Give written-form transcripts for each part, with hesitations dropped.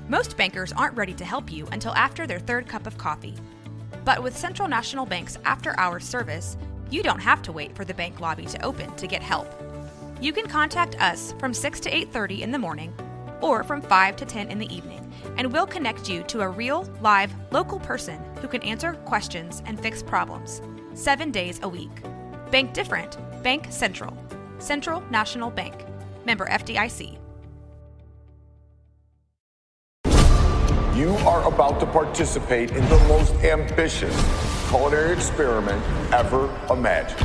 Most bankers aren't ready to help you until after their third cup of coffee. But with Central National Bank's after-hours service, you don't have to wait for the bank lobby to open to get help. You can contact us from 6 to 8:30 in the morning or from 5 to 10 in the evening, and we'll connect you to a real, live, local person who can answer questions and fix problems 7 days a week. Bank different. Bank Central. Central National Bank. Member FDIC. You are about to participate in the most ambitious culinary experiment ever imagined.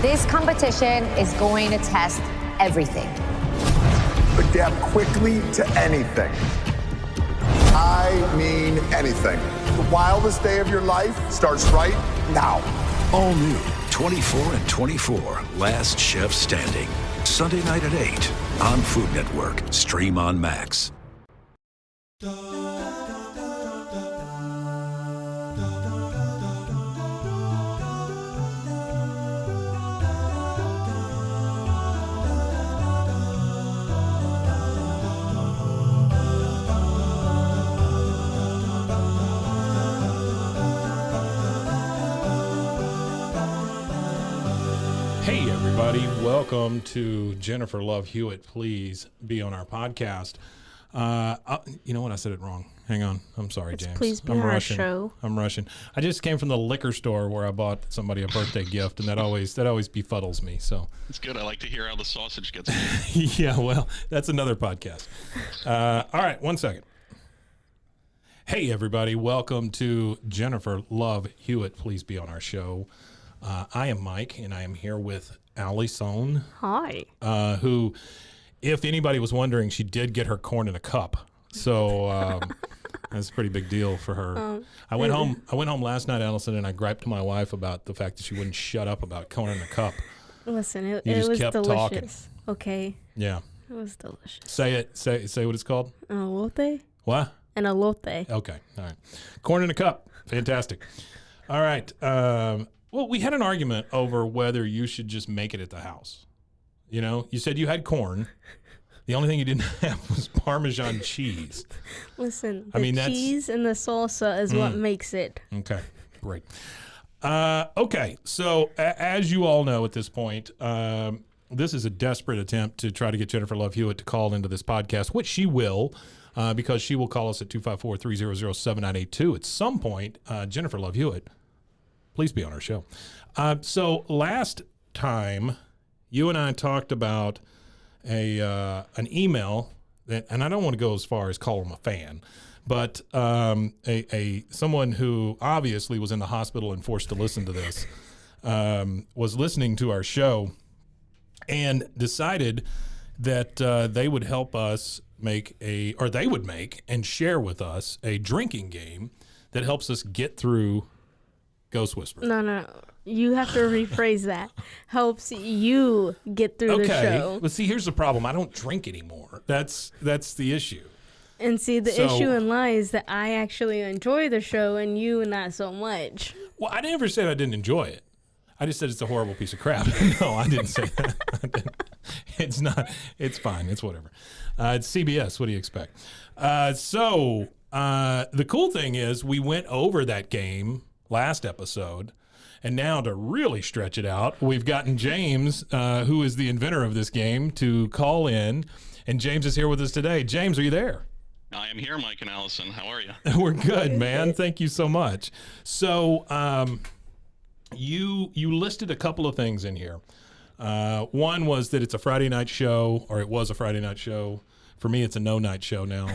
This competition is going to test everything. Adapt quickly to anything. I mean anything. The wildest day of your life starts right now. All new 24 and 24, Last Chef Standing. Sunday night at 8 on Food Network. Stream on Max. Hey everybody, welcome to Jennifer Love Hewitt. Please be on our podcast. You know what? I said it wrong. Hang on. I'm sorry, James. Please be I'm on rushing. our show. I'm rushing. I just came from the liquor store where I bought somebody a birthday gift, and that always befuddles me. So it's good. I like to hear how the sausage gets made. yeah, well, that's another podcast. All right, one second. Hey everybody, welcome to Jennifer Love Hewitt. Please be on our show. I am Mike, and I am here with Alison. Hi. Who, if anybody was wondering, she did get her corn in a cup. So that's a pretty big deal for her. I went home last night, Alison, and I griped to my wife about the fact that she wouldn't shut up about corn in a cup. Listen, it just was kept delicious. talking. Okay. Yeah. It was delicious. Say it. Say what it's called. An elote? What? An elote. Okay. All right. Corn in a cup. Fantastic. All right. Well, we had an argument over whether you should just make it at the house. You know, you said you had corn. The only thing you didn't have was Parmesan cheese. Listen, the cheese and the salsa is what makes it. Okay, great. Okay, so as you all know at this point, this is a desperate attempt to try to get Jennifer Love Hewitt to call into this podcast, which she will, because she will call us at 254-300-7982 at some point. Jennifer Love Hewitt, please be on our show. So last time, you and I talked about an email that, and I don't want to go as far as call him a fan, but someone who obviously was in the hospital and forced to listen to this was listening to our show and decided that they would help us make and share with us a drinking game that helps us get through Ghost Whisperer. No. You have to rephrase that. Helps you get through the show. But see, here's the problem. I don't drink anymore. That's the issue. And see, the issue in lies that I actually enjoy the show and you not so much. Well, I never said I didn't enjoy it. I just said it's a horrible piece of crap. No, I didn't say that. It's not. It's fine. It's whatever. It's CBS. What do you expect? So the cool thing is we went over that game last episode, and now to really stretch it out, we've gotten James, who is the inventor of this game, to call in, and James is here with us today. James, are you there? I am here, Mike and Allison. How are you? We're good, man. Thank you so much. So you listed a couple of things in here. One was that it's a Friday night show, or it was a Friday night show. For me, it's a no-night show now.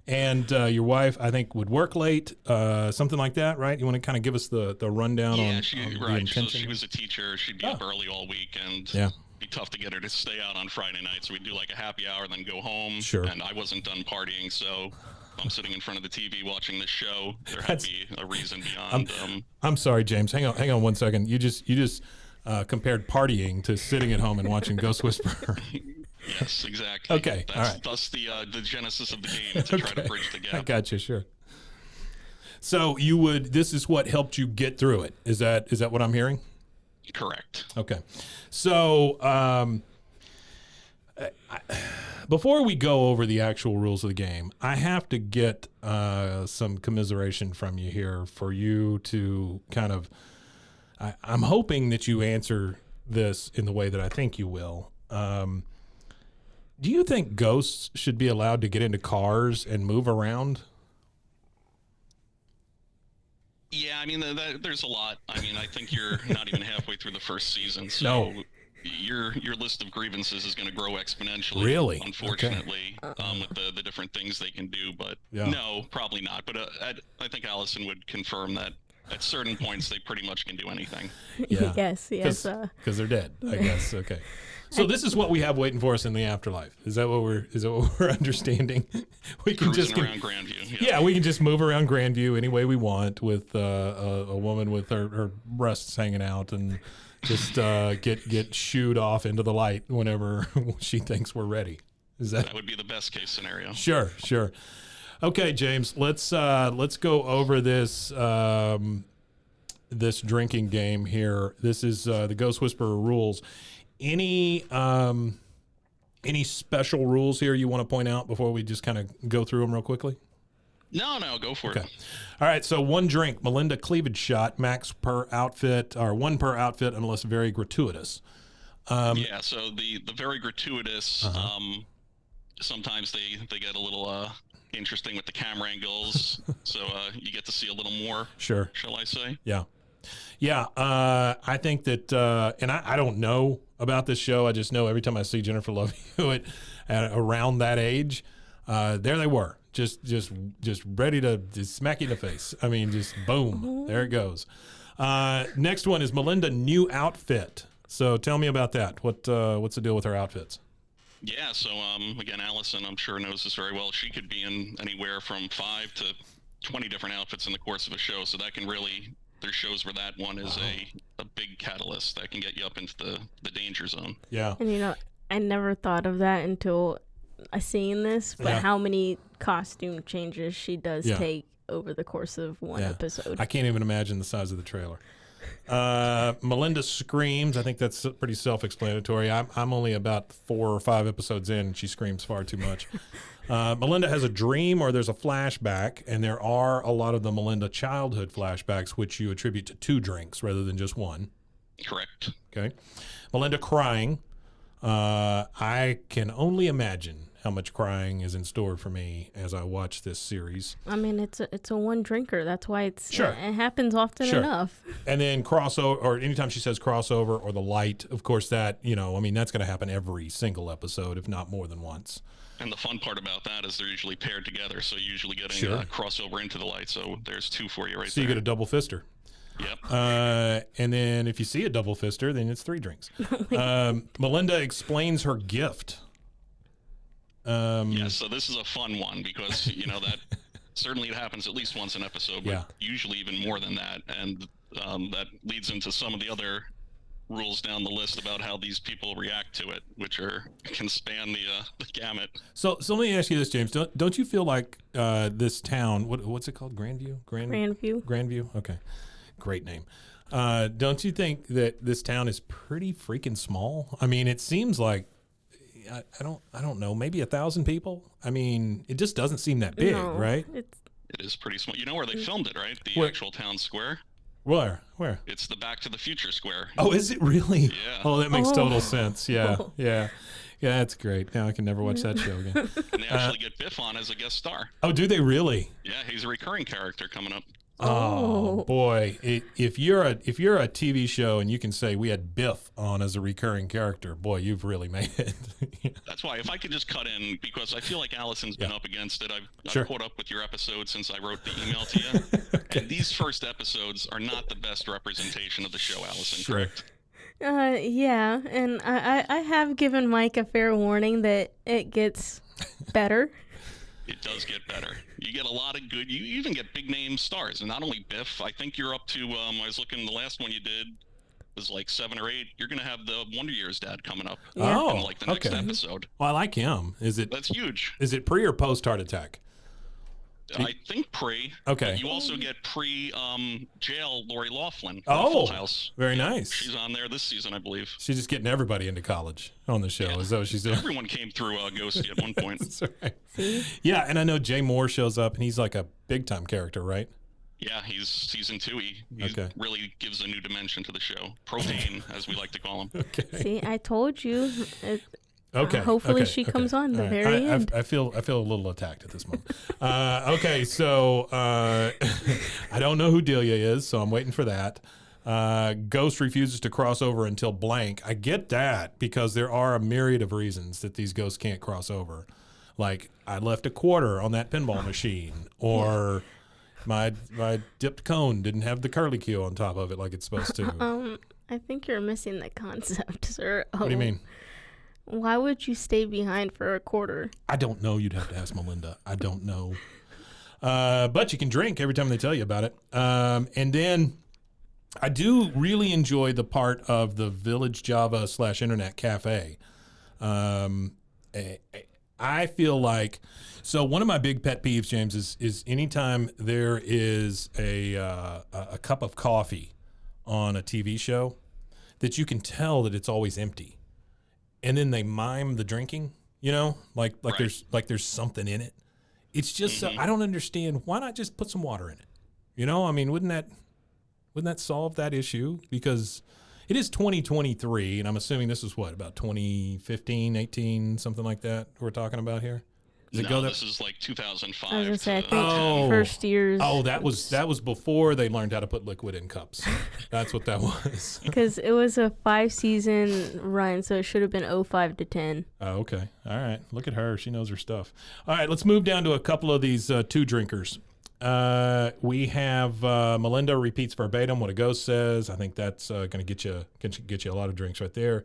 And your wife, I think, would work late, something like that, right? You want to kind of give us the rundown on the intention? So she was a teacher. She'd be up early all week, and it'd be tough to get her to stay out on Friday night. So we'd do like a happy hour, then go home. Sure. And I wasn't done partying, so if I'm sitting in front of the TV watching this show, there had to be a reason beyond. I'm sorry, James. Hang on 1 second. You just compared partying to sitting at home and watching Ghost Whisperer. Yes, exactly. Okay, all right. That's the genesis of the game, to try to bridge the gap. I got you, sure. So this is what helped you get through it. Is that what I'm hearing? Correct. Okay. So Before we go over the actual rules of the game, I have to get some commiseration from you here for you to kind of. I'm hoping that you answer this in the way that I think you will. Do you think ghosts should be allowed to get into cars and move around? Yeah, I mean, there's a lot. I mean, I think you're not even halfway through the first season, so no. your list of grievances is going to grow exponentially. Really? Unfortunately, with the different things they can do. But no, probably not. But I think Alison would confirm that at certain points they pretty much can do anything. Yeah. Yes. Because they're dead, I guess. Okay. So this is what we have waiting for us in the afterlife. Is that what we're understanding? We can Cruising around Grandview. Yeah, we can just move around Grandview any way we want with a woman with her breasts hanging out and just get shooed off into the light whenever she thinks we're ready. That would be the best case scenario? Sure. Okay, James, let's go over this this drinking game here. This is the Ghost Whisperer rules. Any special rules here you want to point out before we just kind of go through them real quickly? No, go for it. All right, so 1 drink, Melinda cleavage shot, max per outfit, or 1 per outfit unless very gratuitous. So the very gratuitous, sometimes they get a little interesting with the camera angles, so you get to see a little more, sure, shall I say. Yeah, I think that, and I don't know about this show. I just know every time I see Jennifer Love Hewitt around that age, there they were, just ready to smack you in the face. I mean, just boom, there it goes. Next one is Melinda new outfit. So tell me about that. What's the deal with her outfits? Yeah, so again, Alison, I'm sure knows this very well. She could be in anywhere from 5 to 20 different outfits in the course of a show, so that can really. There's shows where that one is a big catalyst that can get you up into the danger zone. Yeah. And I never thought of that until I seen this, but how many costume changes she does take over the course of one episode. I can't even imagine the size of the trailer. Melinda screams. I think that's pretty self-explanatory. I'm only about 4 or 5 episodes in, and she screams far too much. Melinda has a dream or there's a flashback, and there are a lot of the Melinda childhood flashbacks, which you attribute to 2 drinks rather than just 1. Correct. Okay. Melinda crying. I can only imagine how much crying is in store for me as I watch this series. I mean, it's a 1 drinker. That's why it happens often enough. And then crossover, or anytime she says crossover or the light, of course that, that's going to happen every single episode, if not more than once. And the fun part about that is they're usually paired together, so you're usually getting a crossover into the light. So there's 2 for you right there. So you get a double fister. Yep. And then if you see a double fister, then it's 3 drinks. Melinda explains her gift. So this is a fun one because, that certainly it happens at least once an episode, but usually even more than that. And that leads into some of the other rules down the list about how these people react to it, which can span the gamut. So let me ask you this, James. Don't you feel like this town, what's it called? Grandview? Grandview? Okay. Great name. Don't you think that this town is pretty freaking small? I mean, it seems like I don't know, maybe 1,000 people. I mean, it just doesn't seem that big, right? It is pretty small. You know where they filmed it, right? The actual town square. Where? It's the Back to the Future square. Oh, is it really? Yeah. Oh, that makes total sense. Yeah. Yeah, that's great. Now I can never watch that show again. And they actually get Biff on as a guest star. Oh, do they really? Yeah, he's a recurring character coming up. Oh boy! If you're a TV show and you can say we had Biff on as a recurring character, boy, you've really made it. That's why if I could just cut in, because I feel like Alison's been up against it. I've caught up with your episode since I wrote the email to you. Okay. And these first episodes are not the best representation of the show, Alison. Sure. Correct? Yeah, and I have given Mike a fair warning that it gets better. It does get better. You get a lot of good. You even get big name stars, and not only Biff. I think you're up to. I was looking. The last one you did was like 7 or 8. You're gonna have the Wonder Years dad coming up. In like the next episode. Well, I like him. That's huge. Is it pre or post heart attack? I think pre. Okay. You also get pre-jail Lori Loughlin. Oh, Full House. Very nice. She's on there this season, I believe. She's just getting everybody into college on the show. Yeah. Is that what she's doing? Everyone came through Ghosty at one point. That's right. Yeah, and I know Jay Moore shows up, and he's like a big-time character, right? Yeah, he's season 2. He really gives a new dimension to the show. Propane, as we like to call him. Okay. See, I told you. Hopefully she comes on the very end. I feel a little attacked at this moment. Okay, so I don't know who Delia is, so I'm waiting for that. Ghost refuses to cross over until blank. I get that because there are a myriad of reasons that these ghosts can't cross over. Like, I left a quarter on that pinball machine, or my dipped cone didn't have the curlicue on top of it like it's supposed to. I think you're missing the concept, sir. What do you mean? Why would you stay behind for a quarter? I don't know. You'd have to ask Melinda. I don't know. But you can drink every time they tell you about it. And then I do really enjoy the part of the Village Java / Internet Cafe. I feel like, so one of my big pet peeves, James, is anytime there is a cup of coffee on a TV show that you can tell that it's always empty. And then they mime the drinking, like there's something in it. It's just so, I don't understand. Why not just put some water in it? I mean, wouldn't that solve that issue? Because it is 2023, and I'm assuming this is about 2015, 18, something like that we're talking about here. This is like 2005. I was gonna say, I think first years. Oh, that was before they learned how to put liquid in cups. That's what that was. Because it was a 5-season run, so it should have been 05 to 10. Oh, okay. All right. Look at her. She knows her stuff. All right, let's move down to a couple of these two drinkers. We have Melinda repeats verbatim what a ghost says. I think that's going to get you a lot of drinks right there.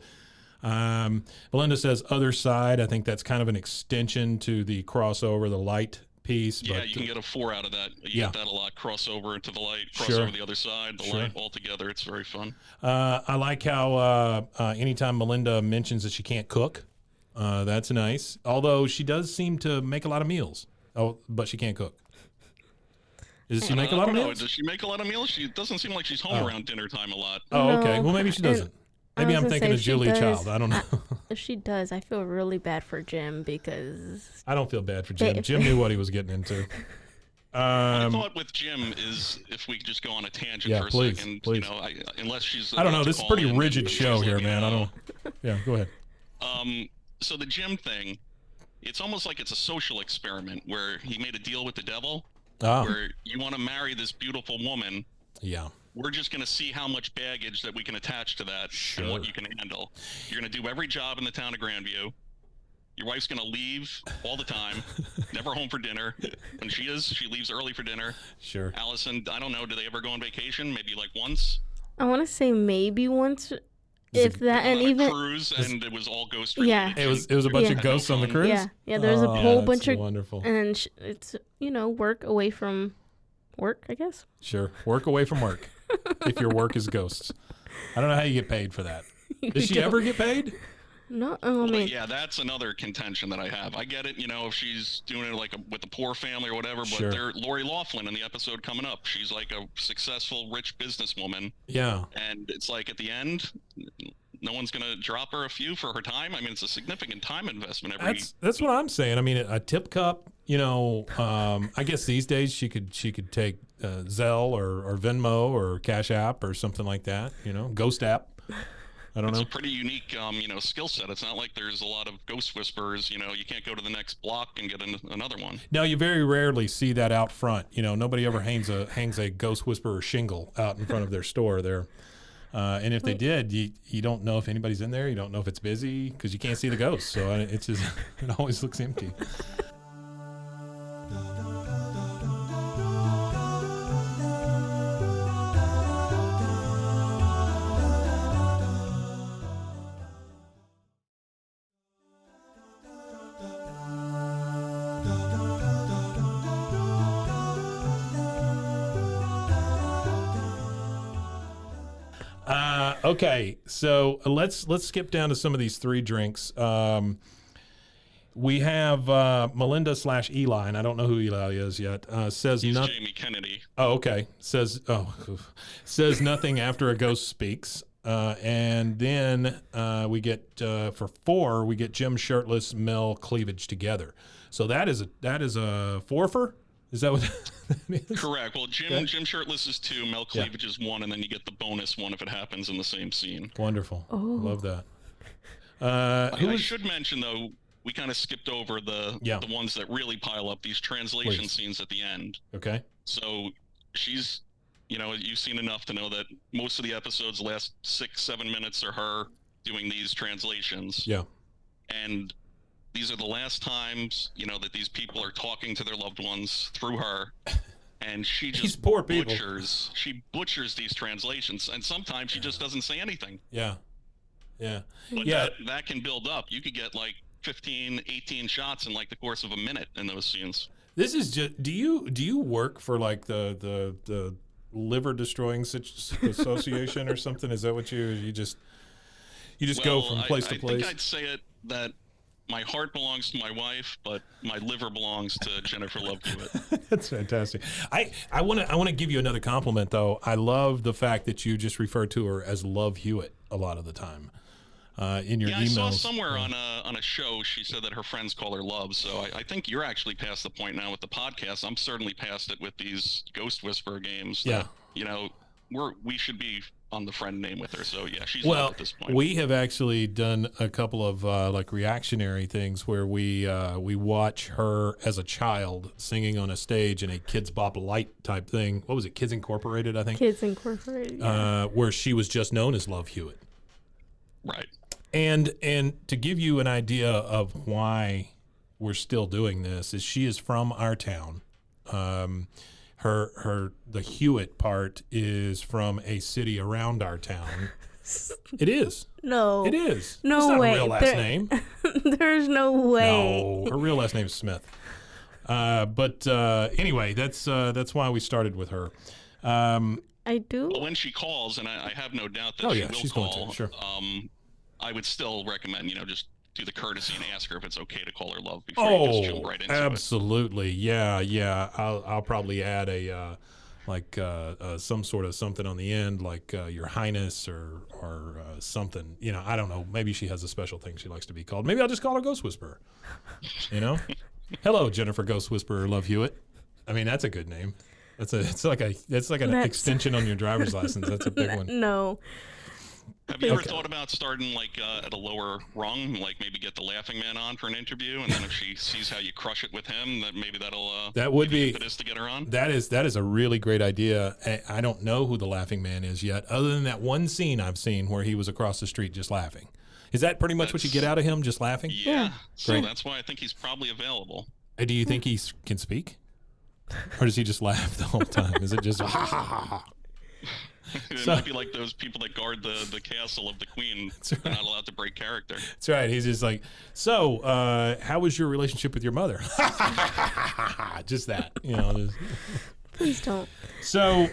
Melinda says other side. I think that's kind of an extension to the crossover, the light piece. Yeah, but, you can get a 4 out of that. You get that a lot. Crossover to the light, crossover the other side, the light all together. It's very fun. I like how anytime Melinda mentions that she can't cook, that's nice. Although she does seem to make a lot of meals. Oh, but she can't cook. Does she make a lot of meals? Does she make a lot of meals? She doesn't seem like she's home around dinner time a lot. Oh, okay. Well, maybe she doesn't. Maybe I'm thinking of Julia Child. I don't know. If she does, I feel really bad for Jim because... I don't feel bad for Jim. Jim knew what he was getting into. What I thought with Jim is, if we could just go on a tangent for a second, please. Unless she's... I don't know. This is a pretty rigid show here, man. I don't... Yeah, go ahead. So the Jim thing, it's almost like it's a social experiment where he made a deal with the devil, where you want to marry this beautiful woman. Yeah. We're just going to see how much baggage that we can attach to that and what you can handle. You're going to do every job in the town of Grandview. Your wife's going to leave all the time, never home for dinner. When she leaves early for dinner. Sure. Alison, I don't know, do they ever go on vacation? Maybe like once? I want to say maybe once, if that, and even cruise, and it was all ghost related. Yeah. It was a bunch of ghosts on the cruise? Yeah, there's a whole bunch of... wonderful. And it's, work away from work, I guess. Sure. Work away from work. If your work is ghosts. I don't know how you get paid for that. Does she ever get paid? No, yeah, that's another contention that I have. I get it, if she's doing it like with a poor family or whatever, but there's Lori Loughlin in the episode coming up. She's like a successful, rich businesswoman. Yeah. And it's like at the end, no one's going to drop her a few for her time. I mean, it's a significant time investment. That's what I'm saying. I mean, a tip cup, I guess these days she could take Zelle or Venmo or Cash App or something like that, Ghost App. I don't know. It's a pretty unique, skill set. It's not like there's a lot of ghost whisperers. You can't go to the next block and get another one. No, you very rarely see that out front. Nobody ever hangs a ghost whisperer shingle out in front of their store there. And if they did, you don't know if anybody's in there. You don't know if it's busy because you can't see the ghosts. So it's just, it always looks empty. Okay, so let's skip down to some of these three drinks. We have Melinda/Eli, and I don't know who Eli is yet. Says he's Jamie Kennedy. Oh, okay. Says nothing after a ghost speaks. And then we get for 4, we get Jim shirtless, Mel cleavage together. So that is a forfer. Is that what that is? Correct. Well, Jim shirtless is 2, Mel cleavage is 1, and then you get the bonus 1 if it happens in the same scene. Wonderful. Oh. Love that. I should mention though, we kind of skipped over the ones that really pile up, these translation scenes at the end. Okay. So she's, you've seen enough to know that most of the episodes, the last 6-7 minutes are her doing these translations. Yeah. And these are the last times, that these people are talking to their loved ones through her. And she just butchers these translations. And sometimes she just doesn't say anything. Yeah. Yeah. But that can build up. You could get like 15, 18 shots in like the course of a minute in those scenes. This is just, do you work for like the liver destroying association or something? Is that what you just go from place to place? I think I'd say it that my heart belongs to my wife, but my liver belongs to Jennifer Love Hewitt. That's fantastic. I want to give you another compliment though. I love the fact that you just refer to her as Love Hewitt a lot of the time. In your emails. I saw somewhere on a show she said that her friends call her Love. So I think you're actually past the point now with the podcast. I'm certainly past it with these Ghost Whisperer games. That, we should be on the friend name with her. So yeah, she's Love at this point. We have actually done a couple of like reactionary things where we watch her as a child singing on a stage in a Kids Bop Light type thing. What was it? Kids Incorporated, I think. Kids Incorporated. Yeah. Where she was just known as Love Hewitt. Right. And to give you an idea of why we're still doing this is she is from our town. The Hewitt part is from a city around our town. It is. No. It is. No it's not way. Her real last name. There's no way. No, her real last name is Smith. But anyway, that's why we started with her. I do. But when she calls, and I have no doubt that she's call, going to, sure. I would still recommend, just do the courtesy and ask her if it's okay to call her Love before you just jump right into absolutely. Yeah. I'll probably add a some sort of something on the end, like Your Highness or something. I don't know. Maybe she has a special thing she likes to be called. Maybe I'll just call her Ghost Whisperer. Hello, Jennifer Ghost Whisperer Love Hewitt. I mean, that's a good name. It's like an extension on your driver's license. That's a big one. No. Have you ever thought about starting at a lower rung, like maybe get the Laughing Man on for an interview, and then if she sees how you crush it with him, that would be impetus to get her on? That is a really great idea. I don't know who the Laughing Man is yet, other than that one scene I've seen where he was across the street just laughing. Is that pretty much what you get out of him, just laughing? Yeah. So that's why I think he's probably available. Do you think he can speak? Or does he just laugh the whole time? Is it just ha ha ha ha? It might be like those people that guard the castle of the queen. Right. They're not allowed to break character. That's right. He's just like, so how was your relationship with your mother? Just that, Please don't. So,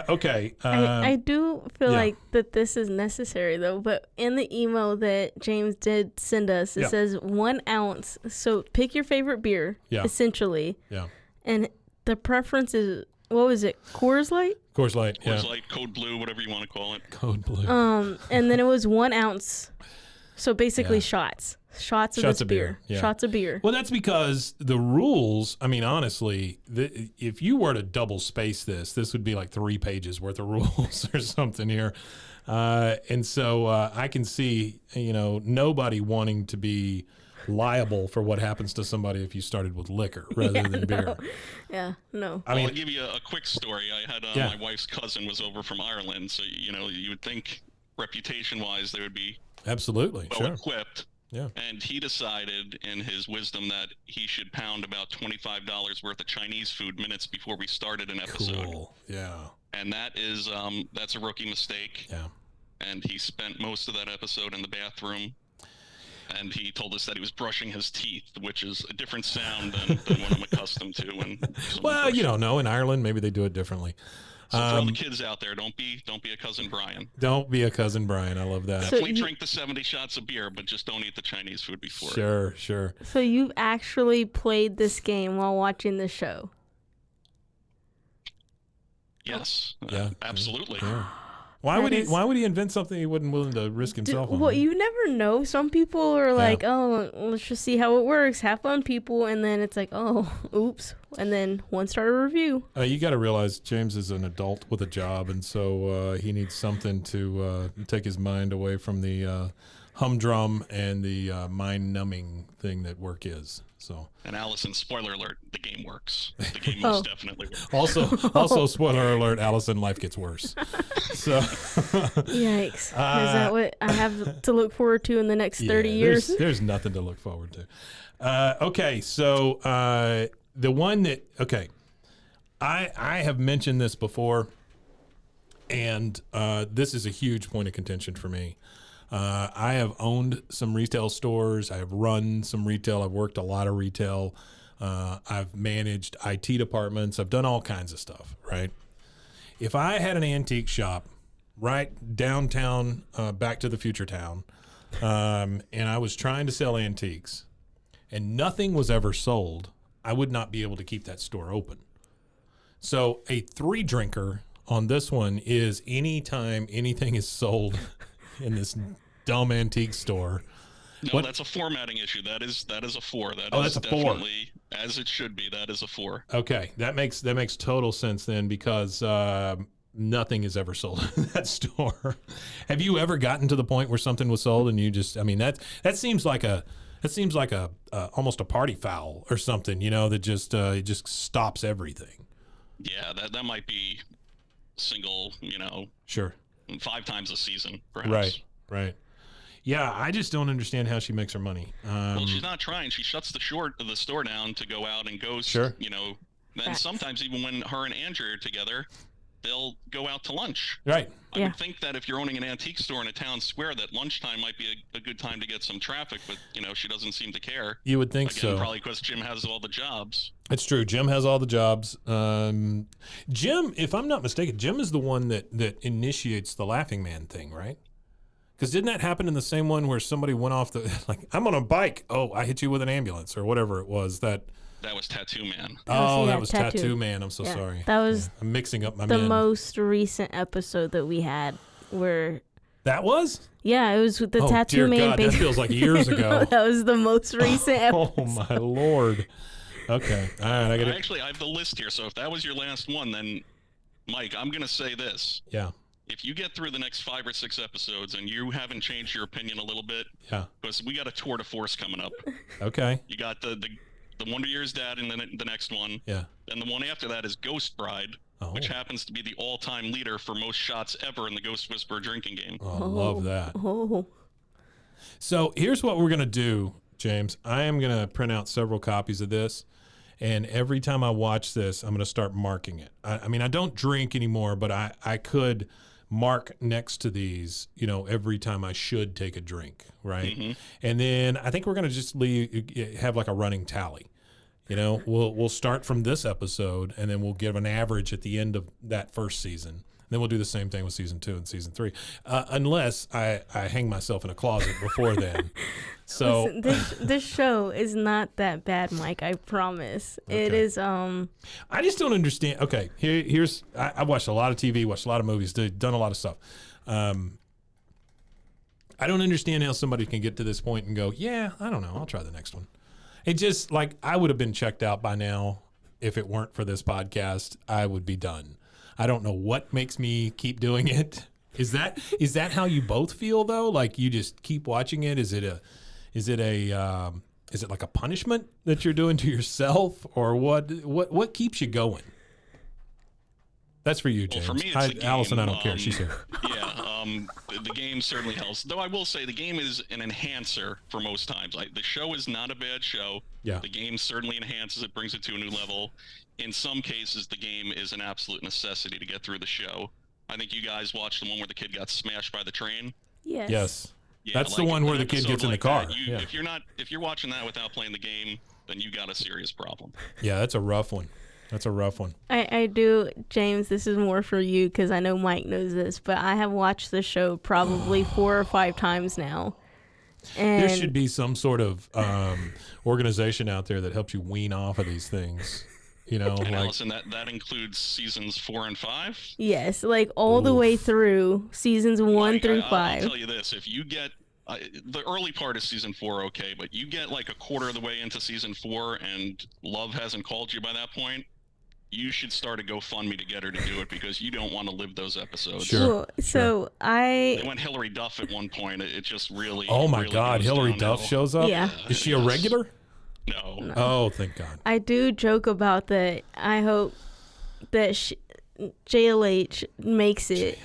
okay. I do feel like that this is necessary, though. But in the email that James did send us, it says 1 ounce. So pick your favorite beer, essentially. Yeah. And the preference is, what was it, Coors Light? Coors Light, Coors Light, Code Blue, whatever you want to call it. Code Blue. And then it was 1 ounce. So basically shots. Shots of beer. Yeah. Shots of beer. Well, that's because the rules, I mean, honestly, if you were to double space this would be like 3 pages worth of rules or something here. And so I can see, nobody wanting to be liable for what happens to somebody if you started with liquor rather than beer. Yeah, no. I'll give you a quick story. I had my wife's cousin was over from Ireland, so you would think reputation-wise they would be absolutely well equipped. Yeah. And he decided in his wisdom that he should pound about $25 worth of Chinese food minutes before we started an episode. Cool. Yeah. And that's a rookie mistake. Yeah. And he spent most of that episode in the bathroom. And he told us that he was brushing his teeth, which is a different sound than what I'm accustomed to. Well, no, in Ireland, maybe they do it differently. So for all the kids out there, don't be a cousin Brian. Don't be a cousin Brian. I love that. Definitely drink the 70 shots of beer, but just don't eat the Chinese food before. Sure. So you've actually played this game while watching the show? Yes. Yeah. Absolutely. Yeah. Why would he invent something he wasn't willing to risk himself on? Well, you never know. Some people are like, oh, let's just see how it works. Have fun, people. And then it's like, oh, oops. And then one star review. You got to realize James is an adult with a job, and so he needs something to take his mind away from the humdrum and the mind-numbing thing that work is. So. And Alison, spoiler alert, the game works. The game most definitely works. Also, spoiler alert, Alison, life gets worse. So. Yikes. Is that what I have to look forward to in the next 30 years? There's nothing to look forward to. Okay, so the one that, I have mentioned this before, and this is a huge point of contention for me. I have owned some retail stores. I have run some retail. I've worked a lot of retail. I've managed IT departments. I've done all kinds of stuff, right? If I had an antique shop right downtown, Back to the Future town, and I was trying to sell antiques and nothing was ever sold, I would not be able to keep that store open. So a 3-drinker on this one is anytime anything is sold in this dumb antique store. No, that's a formatting issue. That is a 4. That's a 4. Definitely, as it should be. That is a 4. Okay, that makes total sense then, because nothing is ever sold in that store. Have you ever gotten to the point where something was sold and you just? I mean, that seems like a almost a party foul or something, that just it just stops everything. Yeah, that might be single. Sure. 5 times a season, perhaps. Right. Yeah, I just don't understand how she makes her money. Well, she's not trying. She shuts the store down to go out and ghost. Sure. Then sometimes even when her and Andrew are together, they'll go out to lunch. Right. I would think that if you're owning an antique store in a town square, that lunchtime might be a good time to get some traffic, but, she doesn't seem to care. You would think so. Probably because Jim has all the jobs. It's true. Jim has all the jobs. Jim, if I'm not mistaken, Jim is the one that initiates the Laughing Man thing, right? Because didn't that happen in the same one where somebody went off I'm on a bike. Oh, I hit you with an ambulance or whatever it was. That was Tattoo Man. That was Tattoo Man. I'm so sorry. That was I'm mixing up my the men. most recent episode that we had where... That was? Yeah, it was with the Tattoo dear Man. God, that feels like years ago. That was the most recent episode. Oh, my Lord. Okay. All right. Actually, I have the list here. So if that was your last one, then, Mike, I'm going to say this. Yeah. If you get through the next 5 or 6 episodes and you haven't changed your opinion a little bit, because we got a tour de force coming up. Okay. You got the Wonder Years Dad in the next one. Yeah. And the one after that is Ghost Bride, which happens to be the all-time leader for most shots ever in the Ghost Whisperer drinking game. Oh, I love that. Oh. So here's what we're going to do, James. I am going to print out several copies of this, and every time I watch this, I'm going to start marking it. I mean, I don't drink anymore, but I could mark next to these, every time I should take a drink, right? Mm-hmm. And then I think we're going to just have like a running tally. We'll start from this episode, and then we'll give an average at the end of that first season. Then we'll do the same thing with season 2 and season 3, unless I hang myself in a closet before then. So listen, this show is not that bad, Mike. I promise. Okay. It is. I just don't understand. Okay, here's. I watched a lot of TV, watched a lot of movies, done a lot of stuff. I don't understand how somebody can get to this point and go, yeah, I don't know, I'll try the next one. It just I would have been checked out by now if it weren't for this podcast. I would be done. I don't know what makes me keep doing it. Is that how you both feel though? Like you just keep watching it? Is it like a punishment that you're doing to yourself, or what keeps you going? That's for you, James. Well, for me, it's the game. Allison, I don't care. She's here. Yeah, the game certainly helps. Though I will say the game is an enhancer for most times. The show is not a bad show. Yeah. The game certainly enhances it, brings it to a new level. In some cases, the game is an absolute necessity to get through the show. I think you guys watched the one where the kid got smashed by the train. Yes. Yeah, that's the one where the kid gets in the car. If you're watching that without playing the game, then you got a serious problem. Yeah, that's a rough one. That's a rough one. I do, James, this is more for you because I know Mike knows this, but I have watched the show probably 4 or 5 times now. And there should be some sort of organization out there that helps you wean off of these things. And Alison, that includes seasons 4 and 5? Yes, like all the way through seasons 1 through 5. I'll tell you this, if you get the early part of season 4, okay, but you get like a quarter of the way into season 4 and love hasn't called you by that point, you should start a GoFundMe to get her to do it because you don't want to live those episodes. Sure. So they went Hillary Duff at one point. It just really. Oh my really God, Hillary Duff shows up? Yeah. Is she a regular? No. Oh, thank God. I do joke about that. I hope that JLH makes it.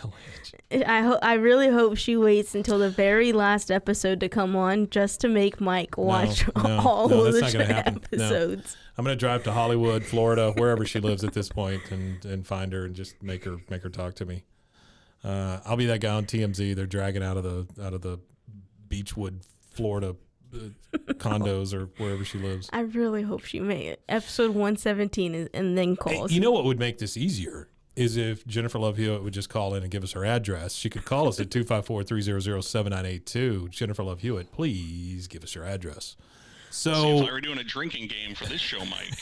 I really hope she waits until the very last episode to come on just to make Mike watch all of the episodes. No. I'm going to drive to Hollywood, Florida, wherever she lives at this point, and find her and just make her talk to me. I'll be that guy on TMZ. They're dragging out of the Beechwood, Florida condos or wherever she lives. I really hope she made it. Episode 117 and then calls. Hey, you know what would make this easier is if Jennifer Love Hewitt would just call in and give us her address. She could call us at 254-300-7982. Jennifer Love Hewitt, please give us your address. So see, if I were doing a drinking game for this show, Mike,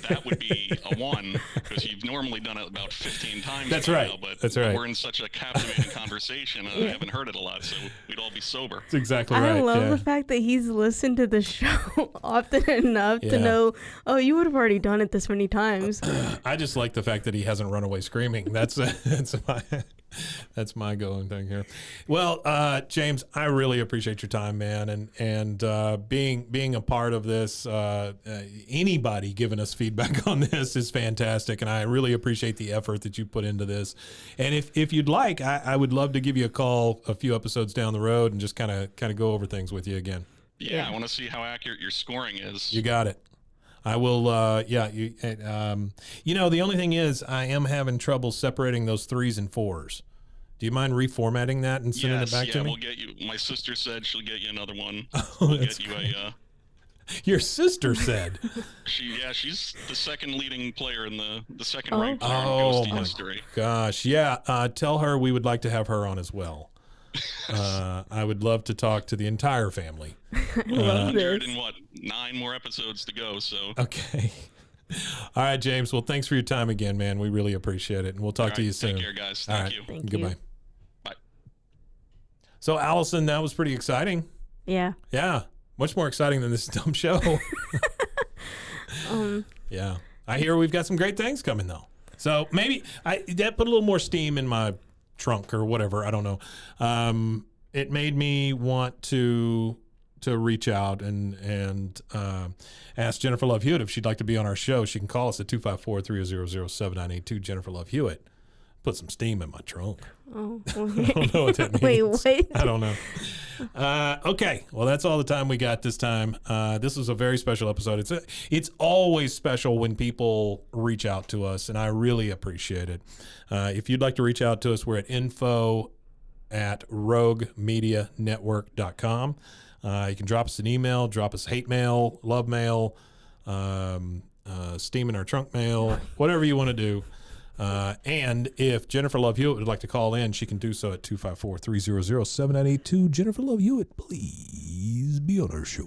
that would be a 1 because you've normally done it about 15 times. That's right. Now, but That's right. We're in such a captivating conversation, and I haven't heard it a lot, so we'd all be sober. That's exactly right. I love the fact that he's listened to the show often enough to know, you would have already done it this many times. I just like the fact that he hasn't run away screaming. That's my going thing here. Well, James, I really appreciate your time, man, and being a part of this. Anybody giving us feedback on this is fantastic, and I really appreciate the effort that you put into this. And if you'd like, I would love to give you a call a few episodes down the road and just kind of go over things with you again. Yeah, I want to see how accurate your scoring is. You got it. I will. The only thing is, I am having trouble separating those 3s and 4s. Do you mind reformatting that and sending it back to me? We'll get you. My sister said she'll get you another one. We'll get you Your sister said. She's the second leading player in the second ranked player in Ghosty history. Gosh, yeah. Tell her we would like to have her on as well. I would love to talk to the entire family. 9 more episodes to go. So okay. All right, James. Well, thanks for your time again, man. We really appreciate it, and we'll talk to you soon. Take care, guys. Thank you. Goodbye. Bye. So, Allison, that was pretty exciting. Yeah. Yeah. Much more exciting than this dumb show. Yeah. I hear we've got some great things coming, though. So maybe that put a little more steam in my trunk or whatever. I don't know. It made me want to reach out and ask Jennifer Love Hewitt if she'd like to be on our show. She can call us at 254-300-7982. Jennifer Love Hewitt. Put some steam in my trunk. Oh, I don't know what that means. Wait. I don't know. Okay. Well, that's all the time we got this time. This was a very special episode. It's always special when people reach out to us, and I really appreciate it. If you'd like to reach out to us, we're at info@roguemedianetwork.com. You can drop us an email, drop us hate mail, love mail, steam in our trunk mail, whatever you want to do. And if Jennifer Love Hewitt would like to call in, she can do so at 254-300-7982. Jennifer Love Hewitt, please be on our show.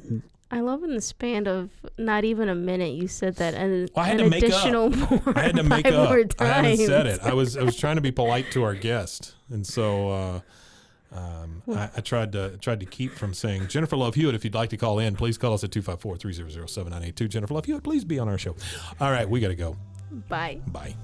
I love in the span of not even a minute you said that, and I had to make up. I had to make up. I haven't said it. I was trying to be polite to our guest, and so I tried to keep from saying Jennifer Love Hewitt. If you'd like to call in, please call us at 254-300-7982. Jennifer Love Hewitt, please be on our show. All right, we got to go. Bye. Bye.